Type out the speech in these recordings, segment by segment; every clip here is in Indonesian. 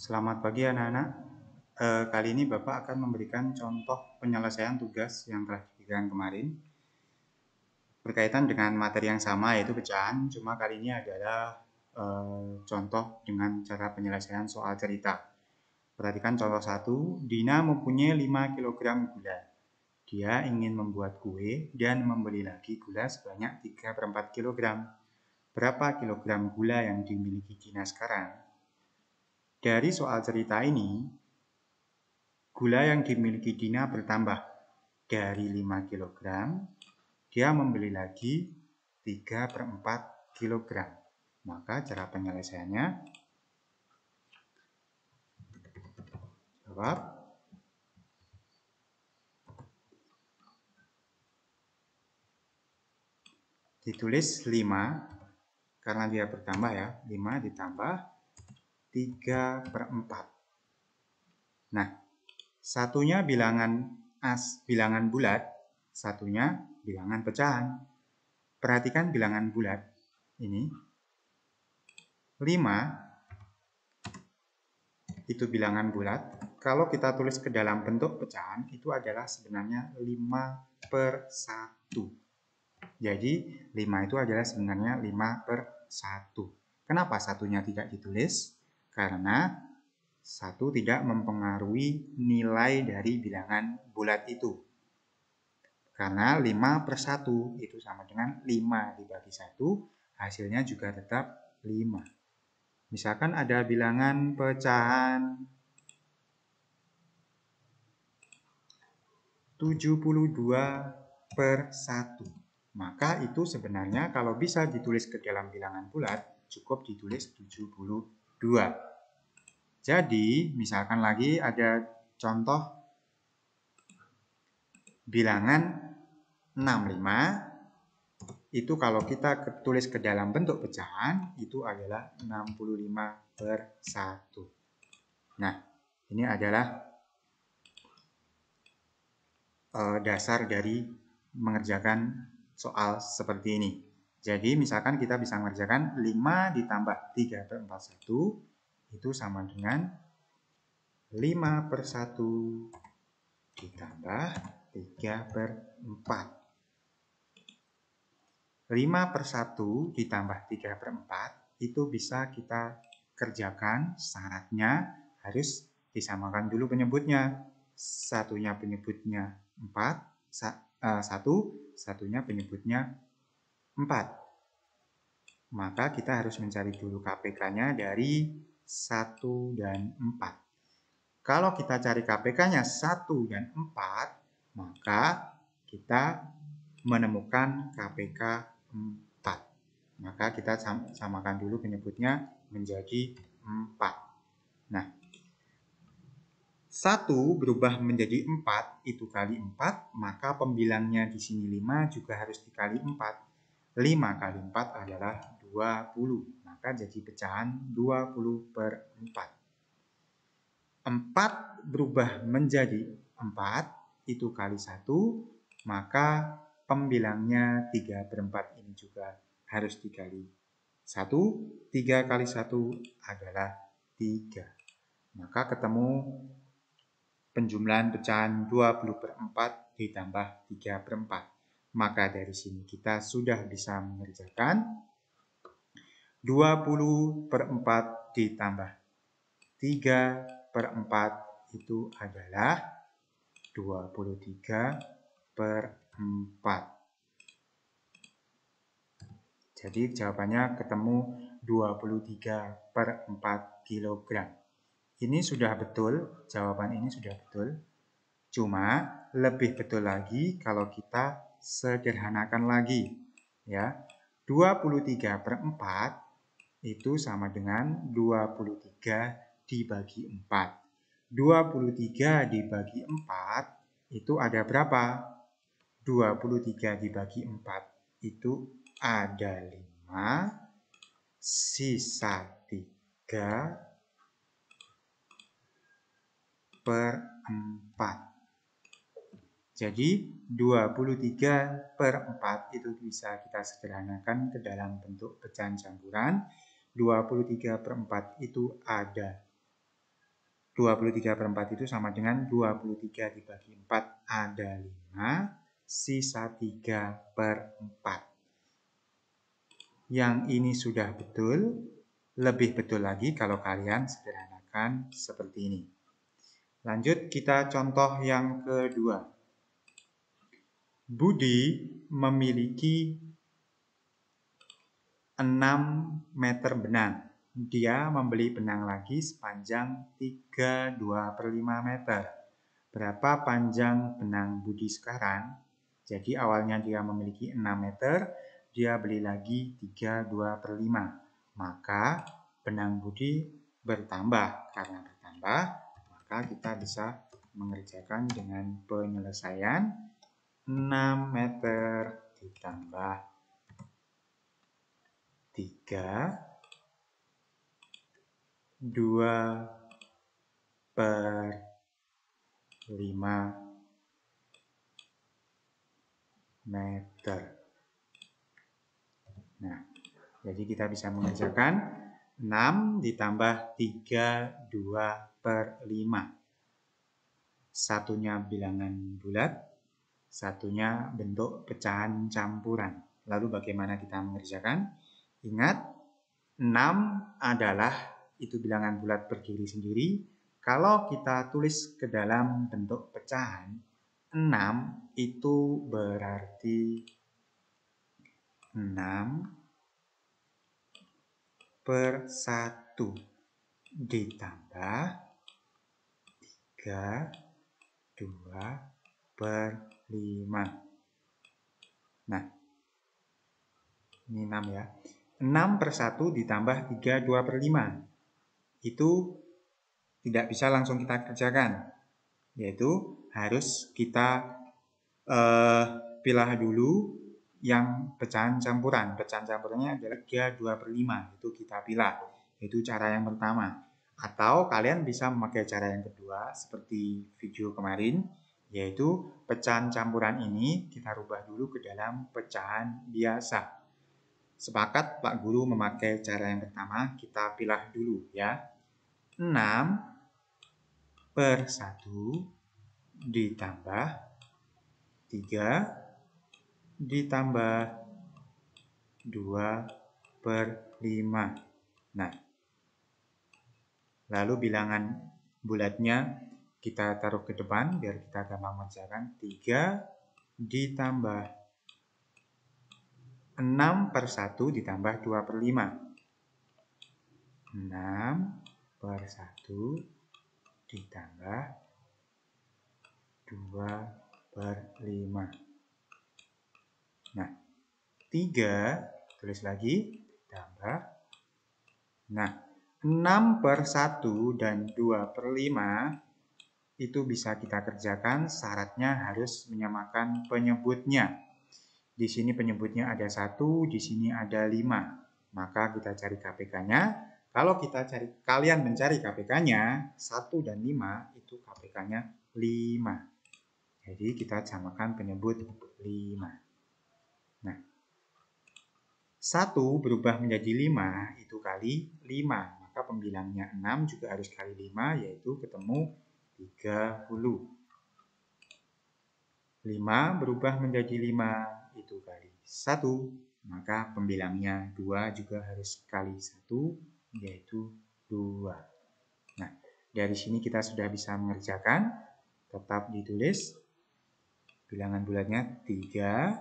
Selamat pagi anak-anak. Kali ini Bapak akan memberikan contoh penyelesaian tugas yang telah diberikan kemarin berkaitan dengan materi yang sama, yaitu pecahan, cuma kali ini adalah contoh dengan cara penyelesaian soal cerita. Perhatikan contoh 1. Dina mempunyai 5 kg gula. Dia ingin membuat kue dan membeli lagi gula sebanyak 3/4 kg. Berapa kilogram gula yang dimiliki Dina sekarang? Dari soal cerita ini, gula yang dimiliki Dina bertambah dari 5 kg, dia membeli lagi 3/4 kg. Maka cara penyelesaiannya, jawab. Ditulis 5, karena dia bertambah ya, 5 ditambah 3/4. Nah, satunya bilangan bulat, satunya bilangan pecahan. Perhatikan bilangan bulat ini. 5 itu bilangan bulat. Kalau kita tulis ke dalam bentuk pecahan, itu adalah sebenarnya 5/1. Jadi 5 itu adalah sebenarnya 5/1. Kenapa satunya tidak ditulis? Karena 1 tidak mempengaruhi nilai dari bilangan bulat itu. Karena 5/1 itu sama dengan 5 dibagi 1, hasilnya juga tetap 5. Misalkan ada bilangan pecahan 72/1. Maka itu sebenarnya kalau bisa ditulis ke dalam bilangan bulat, cukup ditulis 72. Jadi, misalkan lagi ada contoh bilangan 65, itu kalau kita tulis ke dalam bentuk pecahan, itu adalah 65/1. Nah, ini adalah dasar dari mengerjakan soal seperti ini. Jadi, misalkan kita bisa mengerjakan 5 ditambah 3/1 itu sama dengan 5/1 ditambah 3/4. 5/1 ditambah 3/4 itu bisa kita kerjakan, syaratnya harus disamakan dulu penyebutnya. Satunya penyebutnya 1, satunya penyebutnya 4. Maka kita harus mencari dulu KPK-nya dari 1 dan 4. Kalau kita cari KPK-nya 1 dan 4, maka kita menemukan KPK 4. Maka kita samakan dulu penyebutnya menjadi 4. Nah, 1 berubah menjadi 4, itu kali 4, maka pembilangnya di sini 5 juga harus dikali 4. 5 kali 4 adalah 20, maka jadi pecahan 20/4. 4 berubah menjadi 4, itu kali 1, maka pembilangnya 3/4 ini juga harus dikali 1. 3 kali 1 adalah 3. Maka ketemu penjumlahan pecahan 20/4 ditambah 3/4. Maka dari sini kita sudah bisa mengerjakan 20/4 ditambah 3/4 itu adalah 23/4. Jadi jawabannya ketemu 23/4 kg. Ini sudah betul, jawaban ini sudah betul. Cuma lebih betul lagi kalau kita sederhanakan lagi. Ya, 23/4 itu sama dengan 23 dibagi 4. 23 dibagi 4 itu ada berapa? 23 dibagi 4 itu ada 5, sisa 3/4. Jadi 23/4 itu bisa kita sederhanakan ke dalam bentuk pecahan campuran. 23/4 itu ada 23/4 itu sama dengan 23 dibagi 4 ada 5, sisa 3/4. Yang ini sudah betul, lebih betul lagi kalau kalian sederhanakan seperti ini. Lanjut kita contoh yang kedua. Budi memiliki 6 meter benang. Dia membeli benang lagi sepanjang 3/2/5 meter. Berapa panjang benang Budi sekarang? Jadi awalnya dia memiliki 6 meter, dia beli lagi 3/2/5. Maka benang Budi bertambah. Karena bertambah, maka kita bisa mengerjakan dengan penyelesaian 6 meter ditambah 3, 2/5 meter. Nah, jadi kita bisa mengerjakan 6 ditambah 3, 2/5. Satunya bilangan bulat, satunya bentuk pecahan campuran. Lalu bagaimana kita mengerjakan? Ingat, 6 adalah itu bilangan bulat berdiri sendiri. Kalau kita tulis ke dalam bentuk pecahan, 6 itu berarti 6/1 ditambah 3, 2/5. Nah, ini 6 ya. 6/1 ditambah 3, 2/5. Itu tidak bisa langsung kita kerjakan. Yaitu harus kita pilah dulu yang pecahan campuran. Pecahan campurannya adalah 3, 2/5. Itu kita pilah. Itu cara yang pertama. Atau kalian bisa memakai cara yang kedua seperti video kemarin. Yaitu pecahan campuran ini kita rubah dulu ke dalam pecahan biasa. Sepakat Pak Guru memakai cara yang pertama, kita pilah dulu ya. 6/1 ditambah 3 ditambah 2/5. Nah, lalu bilangan bulatnya kita taruh ke depan biar kita gampang mengerjakan. 3 ditambah 6/1 ditambah 2/5. 6/1 ditambah 2/5. Nah, 3 tulis lagi tambah. Nah, 6/1 dan 2/5 itu bisa kita kerjakan, syaratnya harus menyamakan penyebutnya. Di sini penyebutnya ada 1, di sini ada 5. Maka kita cari KPK-nya. Kalau kalian mencari KPK-nya, 1 dan 5 itu KPK-nya 5. Jadi kita samakan penyebut 5. Nah, 1 berubah menjadi 5 itu kali 5. Maka pembilangnya 6 juga harus kali 5, yaitu ketemu 30. 5 berubah menjadi 5 itu kali 1, maka pembilangnya 2 juga harus kali 1, yaitu 2. Nah, dari sini kita sudah bisa mengerjakan. Tetap ditulis bilangan bulatnya 3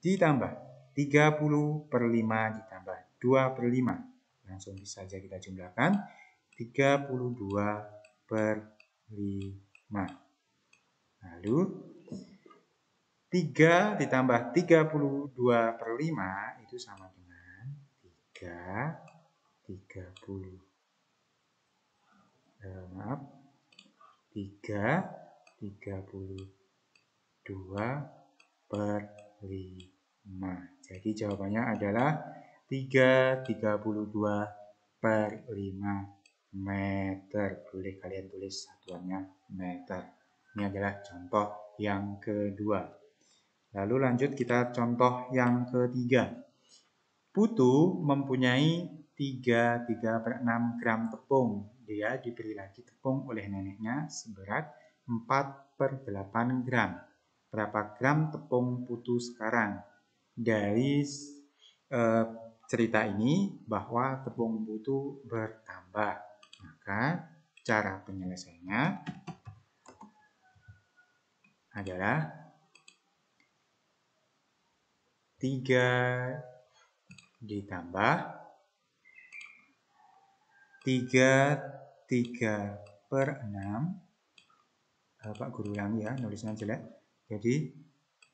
ditambah 30/5 ditambah 2/5. Langsung bisa saja kita jumlahkan 32/5. Lalu 3 ditambah 32/5 itu sama dengan 3 32/5. Jadi jawabannya adalah 3/32/5 meter. Boleh kalian tulis satuannya meter. Ini adalah contoh yang kedua. Lalu lanjut kita contoh yang ketiga. Putu mempunyai 3/6 gram tepung. dia diberi lagi tepung oleh neneknya seberat 4/8 gram. Berapa gram tepung putu sekarang? Dari cerita ini bahwa tepung putu bertambah. Maka cara penyelesaiannya adalah 3 ditambah 3/6. Pak guru ulangi ya, nulisnya jelek. Jadi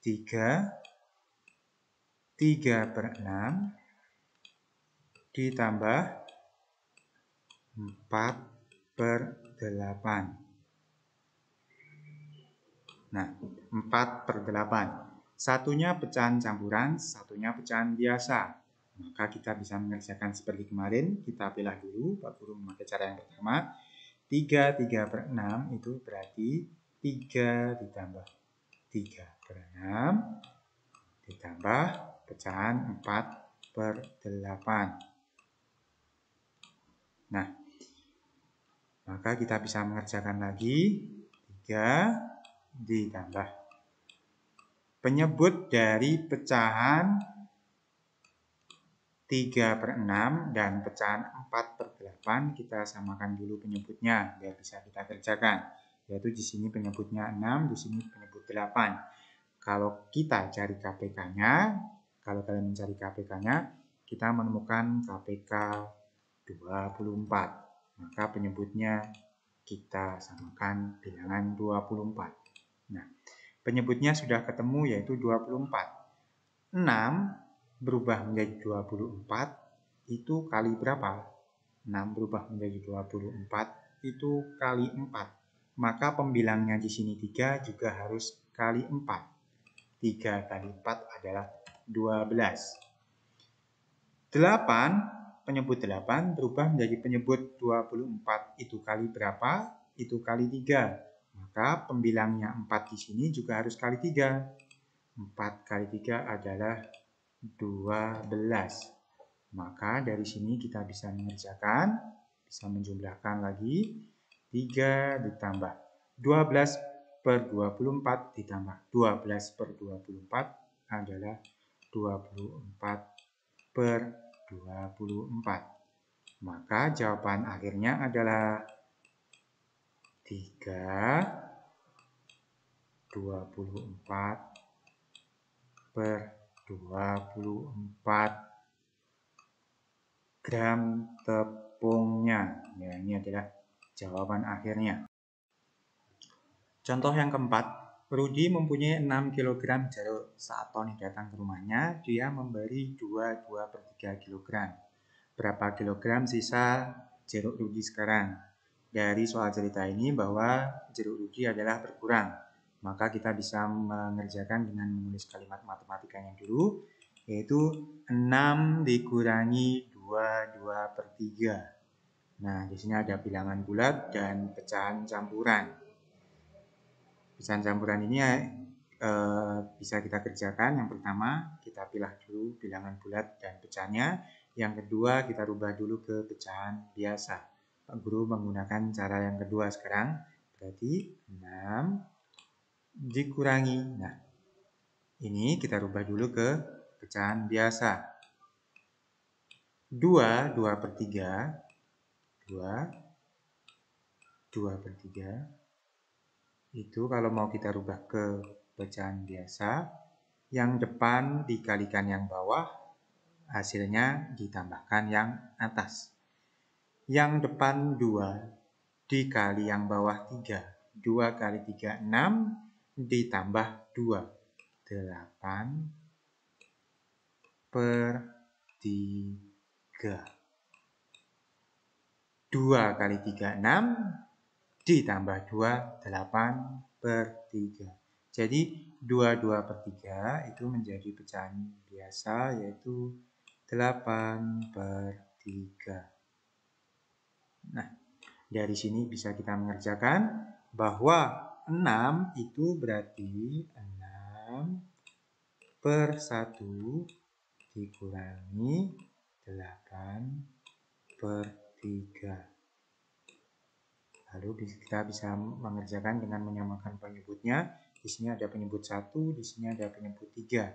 3/6 ditambah 4/8. Nah, 4/8. Satunya pecahan campuran, satunya pecahan biasa. Maka kita bisa mengerjakan seperti kemarin. Kita pilah dulu, Pak Guru memakai cara yang pertama. 3/6 itu berarti 3 ditambah 3/6 ditambah pecahan 4/8. Nah, maka kita bisa mengerjakan lagi 3 ditambah penyebut dari pecahan 3/6 dan pecahan 4/8 kita samakan dulu penyebutnya biar bisa kita kerjakan. Yaitu di sini penyebutnya 6, di sini penyebut 8. Kalau kita cari KPK-nya, kalau kalian mencari KPK-nya, kita menemukan KPK 24. Maka penyebutnya kita samakan bilangan 24. Nah, penyebutnya sudah ketemu yaitu 24. 6 berubah menjadi 24 itu kali berapa? 6 berubah menjadi 24 itu kali 4. Maka pembilangnya di sini 3 juga harus kali 4. 3 kali 4 adalah 12. 8, penyebut 8 berubah menjadi penyebut 24 itu kali berapa? Itu kali 3. Maka pembilangnya 4 di sini juga harus kali 3. 4 kali 3 adalah 12. Maka dari sini kita bisa mengerjakan, bisa menjumlahkan lagi 3 ditambah 12/24 ditambah 12/24 adalah 24/24. Maka jawaban akhirnya adalah 3/24/24 gram tepungnya. Ya, ini adalah jawaban akhirnya. Contoh yang keempat, Rudi mempunyai 6 kg jeruk. Saat Tony datang ke rumahnya, dia memberi 2/3 kg. Berapa kilogram sisa jeruk Rudi sekarang? Dari soal cerita ini bahwa jeruk Rudi adalah berkurang. Maka kita bisa mengerjakan dengan menulis kalimat matematikanya dulu, yaitu 6 dikurangi 2/3. Nah, di sini ada bilangan bulat dan pecahan campuran. Pecahan campuran ini bisa kita kerjakan. Yang pertama, kita pilah dulu bilangan bulat dan pecahannya. Yang kedua, kita rubah dulu ke pecahan biasa. Pak Guru menggunakan cara yang kedua sekarang. Berarti 6 dikurangi. Nah, ini kita rubah dulu ke pecahan biasa. 2/3. 2/3 itu kalau mau kita rubah ke pecahan biasa, yang depan dikalikan yang bawah, hasilnya ditambahkan yang atas. Yang depan 2 dikali yang bawah 3. 2 kali 3, 6 ditambah 2. 8/3. 2 kali 3, 6 ditambah 2, 8/3. Jadi 2/3 itu menjadi pecahan biasa yaitu 8/3. Nah, dari sini bisa kita mengerjakan bahwa 6 itu berarti 6/1 dikurangi 8/3. Lalu kita bisa mengerjakan dengan menyamakan penyebutnya. Di sini ada penyebut 1, di sini ada penyebut 3.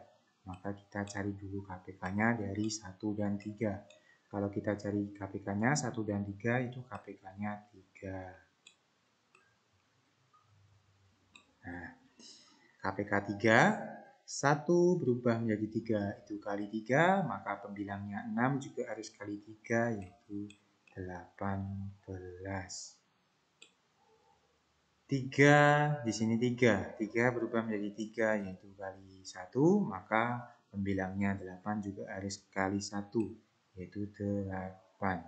Maka kita cari dulu KPK-nya dari 1 dan 3. Kalau kita cari KPK-nya 1 dan 3 itu KPK-nya 3. Nah, KPK 3, 1 berubah menjadi 3 itu kali 3, maka pembilangnya 6 juga harus kali 3 yaitu 18. 3 di sini 3 berubah menjadi 3 yaitu kali 1, maka pembilangnya 8 juga harus kali 1 yaitu 8.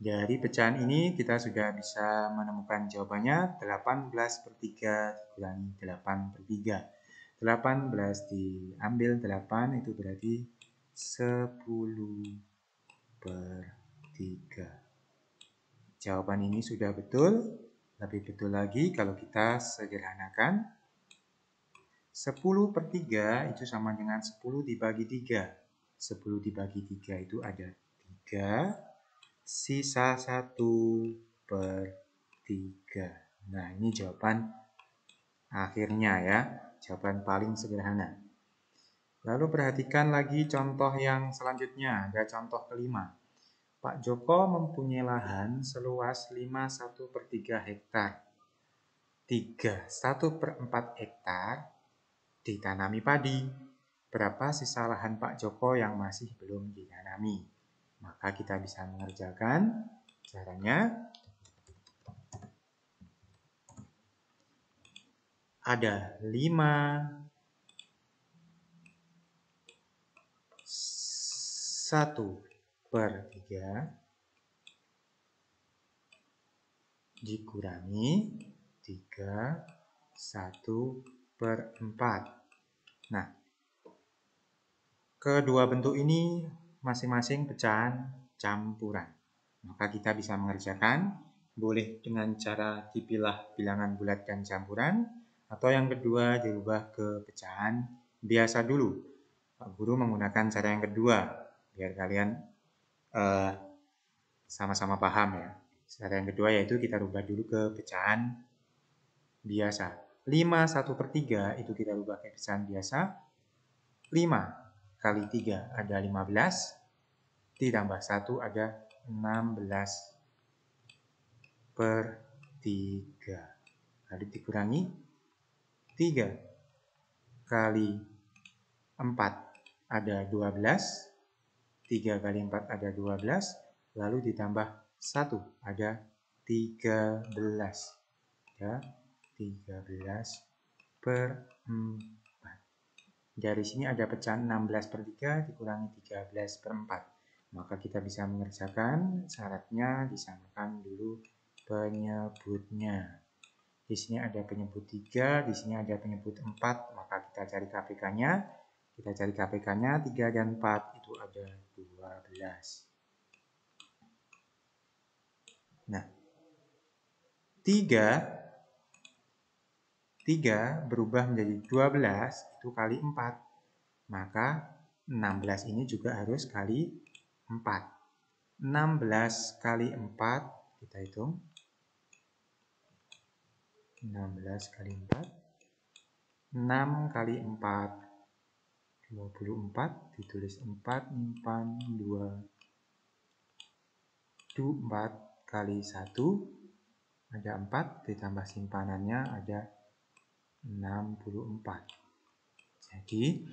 Dari pecahan ini kita sudah bisa menemukan jawabannya 18/3 dikurangi 8/3. 18 diambil 8 itu berarti 10/3. Jawaban ini sudah betul. Lebih betul lagi kalau kita sederhanakan. 10/3 itu sama dengan 10 dibagi 3. 10 dibagi 3 itu ada 3. Sisa 1/3. Nah, ini jawaban akhirnya ya. Jawaban paling sederhana. Lalu perhatikan lagi contoh yang selanjutnya. Ada contoh kelima. Pak Joko mempunyai lahan seluas 51/3 hektar. 1/4 hektar ditanami padi. Berapa sisa lahan Pak Joko yang masih belum ditanami? Maka kita bisa mengerjakan caranya. Ada 1/3 dikurangi 3 1/4. Nah, kedua bentuk ini masing-masing pecahan campuran. Maka kita bisa mengerjakan boleh dengan cara dipilah bilangan bulat dan campuran, atau yang kedua dirubah ke pecahan biasa dulu. Pak Guru menggunakan cara yang kedua biar kalian sama-sama paham ya. Cara yang kedua yaitu kita rubah dulu ke pecahan biasa. 5/1/3 itu kita rubah ke pecahan biasa. 5 kali 3 ada 15, ditambah 1 ada 16/3. Lalu dikurangi 3 kali 4 ada 12, 3 kali 4 ada 12, lalu ditambah 1 ada 13. Ya, 13/4. Dari sini ada pecahan 16/3 dikurangi 13/4. Maka kita bisa mengerjakan syaratnya, disamakan dulu penyebutnya. Di sini ada penyebut 3, di sini ada penyebut 4, maka kita cari KPK-nya. Kita cari KPK-nya 3 dan 4 itu ada 12. Nah, 3 berubah menjadi 12 itu kali 4. Maka 16 ini juga harus kali 4. 16 kali 4 kita hitung. 16 kali 4. 6 kali 4 24, ditulis 4 nyimpan 2. 4 kali 1 ada 4, ditambah simpanannya ada 64. Jadi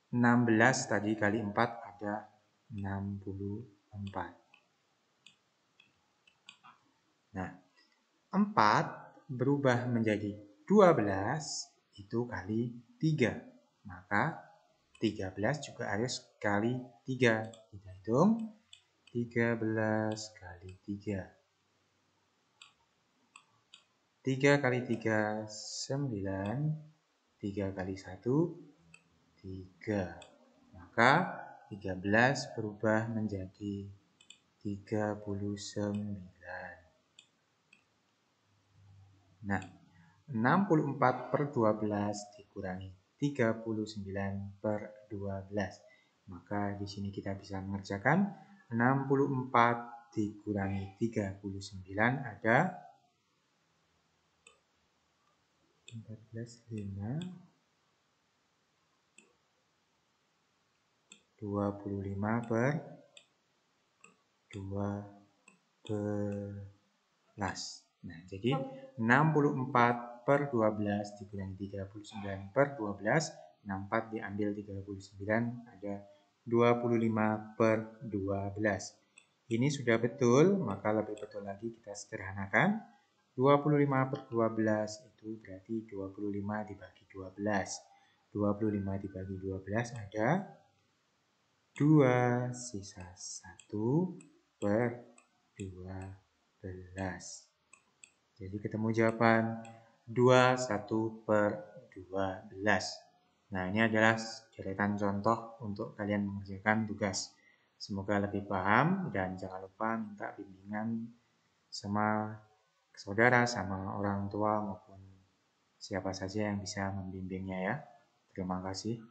16 tadi kali 4 ada 64. Nah, 4 berubah menjadi 12 itu kali 3. Maka 13 juga harus kali 3. Kita hitung 13 kali 3. 3 kali 3, 9. 3 kali 1, 3. Maka 13 berubah menjadi 39. Nah, 64/12 dikurangi 39/12. Maka di sini kita bisa mengerjakan 64 dikurangi 39 ada 14, 5, 25 per 12. Nah, jadi 64 per 12 dikurangi 39 per 12, 64 diambil 39 ada 25 per 12. Ini sudah betul, maka lebih betul lagi kita sederhanakan. 25 per 12 itu berarti 25 dibagi 12. 25 dibagi 12 ada 2, sisa 1 per 12. Jadi ketemu jawaban 21 per 12. Nah, ini adalah deretan contoh untuk kalian mengerjakan tugas. Semoga lebih paham dan jangan lupa minta bimbingan sama saudara, sama orang tua maupun siapa saja yang bisa membimbingnya ya. Terima kasih.